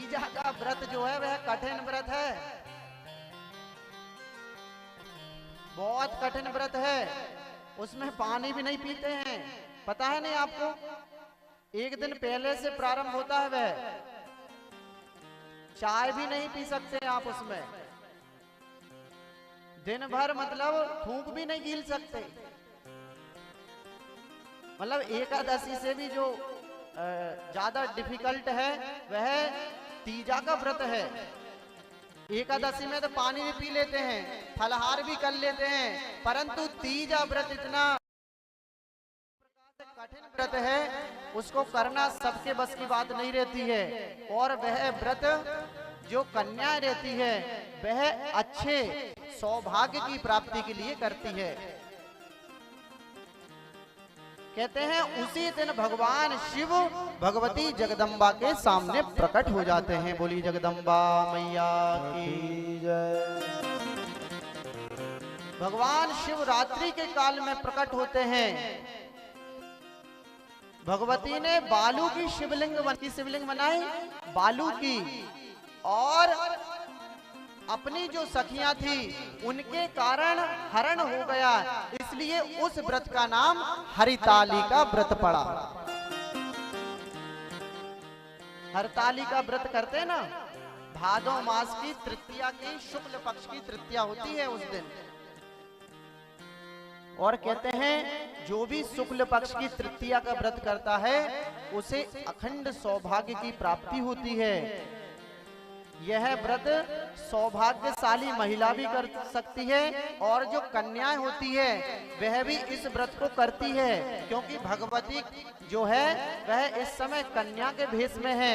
तीजा का व्रत जो है वह कठिन व्रत है, बहुत कठिन व्रत है। उसमें पानी भी नहीं पीते हैं, पता है नहीं आपको? एक दिन पहले से प्रारंभ होता है वह, चाय भी नहीं पी सकते आप उसमें, दिन भर मतलब थूक भी नहीं गिल सकते। मतलब एकादशी से भी जो ज्यादा डिफिकल्ट है वह तीजा का व्रत है। एकादशी में तो पानी भी पी लेते हैं, फलहार भी कर लेते हैं, परंतु तीजा व्रत इतना कठिन व्रत है, उसको करना सबके बस की बात नहीं रहती है। और वह व्रत जो कन्या रहती है वह अच्छे सौभाग्य की प्राप्ति के लिए करती है। कहते हैं उसी दिन भगवान शिव भगवती जगदम्बा के सामने प्रकट हो जाते हैं। बोली जगदम्बा मैया की जय। भगवान शिव रात्रि के काल में प्रकट होते हैं। भगवती ने बालू की शिवलिंग बनाई, बालू की, और अपनी जो सखियां थी उनके कारण हरण हो गया, इसलिए उस व्रत का नाम हरिताली का व्रत पड़ा। हरताली का व्रत करते हैं ना, भादो मास की तृतीया की शुक्ल पक्ष की तृतीया होती है उस दिन। और कहते हैं जो भी शुक्ल पक्ष की तृतीया का व्रत करता है उसे अखंड सौभाग्य की प्राप्ति होती है। यह व्रत सौभाग्यशाली महिला भी कर सकती है और जो कन्याएं होती है वह भी इस व्रत को करती है, क्योंकि भगवती जो है वह इस समय कन्या के भेष में है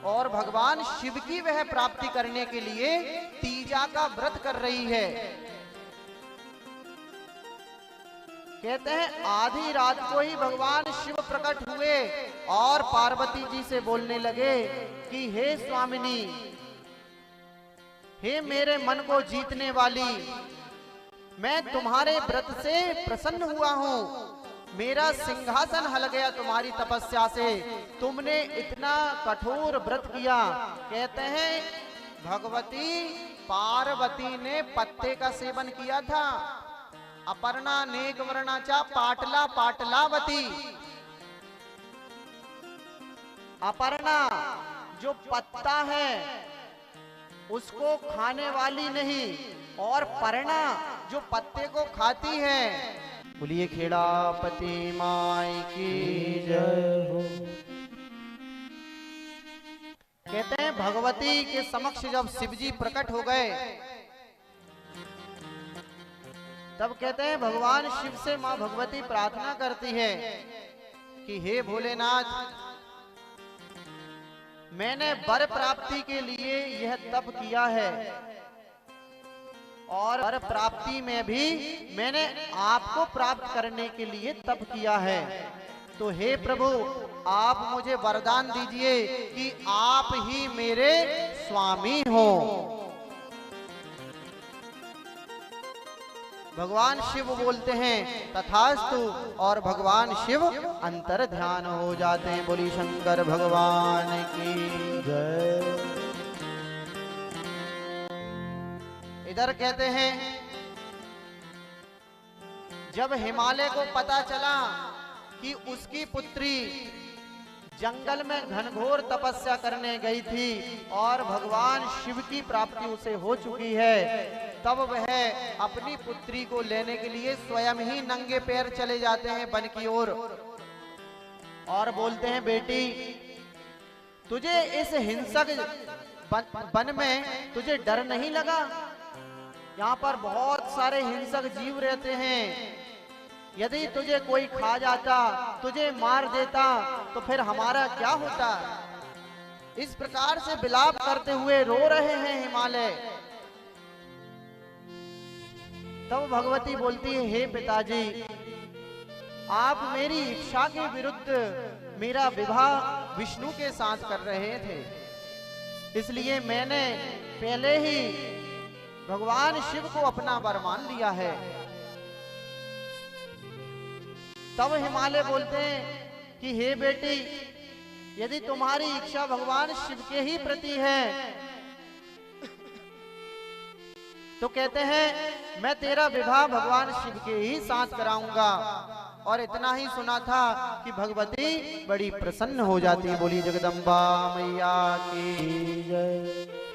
और भगवान शिव की वह प्राप्ति करने के लिए तीजा का व्रत कर रही है। कहते हैं आधी रात को ही भगवान शिव प्रकट हुए और पार्वती जी से बोलने लगे कि हे स्वामिनी, हे मेरे मन को जीतने वाली, मैं तुम्हारे व्रत से प्रसन्न हुआ हूँ। मेरा सिंहासन हल गया तुम्हारी तपस्या से, तुमने इतना कठोर व्रत किया। कहते हैं भगवती पार्वती ने पत्ते का सेवन किया था। अपर्णा नेक वर्णाचा पाटला पाटलावती। अपर्णा जो पत्ता है उसको खाने वाली नहीं, और पर्णा जो पत्ते को खाती है। बोलिए खेड़ापति माई की जय हो। कहते हैं भगवती के समक्ष जब शिवजी प्रकट हो गए तब कहते हैं भगवान शिव से मां भगवती प्रार्थना करती है कि हे भोलेनाथ, मैंने वर प्राप्ति के लिए यह तप किया है और वर प्राप्ति में भी मैंने आपको प्राप्त करने के लिए तप किया है। तो हे प्रभु, आप मुझे वरदान दीजिए कि आप ही मेरे स्वामी हो। भगवान शिव बोलते हैं तथास्तु, और भगवान शिव अंतर ध्यान हो जाते हैं। बोली शंकर भगवान की जय। इधर कहते हैं जब हिमालय को पता चला कि उसकी पुत्री जंगल में घनघोर तपस्या करने गई थी और भगवान शिव की प्राप्ति उसे हो चुकी है, तब वह अपनी पुत्री को लेने के लिए स्वयं ही नंगे पैर चले जाते हैं वन की ओर और बोलते हैं बेटी, तुझे इस हिंसक वन में तुझे डर नहीं लगा? यहाँ पर बहुत सारे हिंसक जीव रहते हैं, यदि तुझे कोई खा जाता, तुझे मार देता, तो फिर हमारा क्या होता? इस प्रकार से विलाप करते हुए रो रहे हैं हिमालय। तब भगवती बोलती है, हे पिताजी, आप मेरी इच्छा के विरुद्ध मेरा विवाह विष्णु के साथ कर रहे थे, इसलिए मैंने पहले ही भगवान शिव को अपना वर मान लिया है। तब हिमालय बोलते हैं कि हे बेटी, यदि तुम्हारी इच्छा भगवान शिव के ही प्रति है तो कहते हैं मैं तेरा विवाह भगवान शिव के ही साथ कराऊंगा। और इतना ही सुना था कि भगवती बड़ी प्रसन्न हो जाती। बोली जगदम्बा मैया की जय।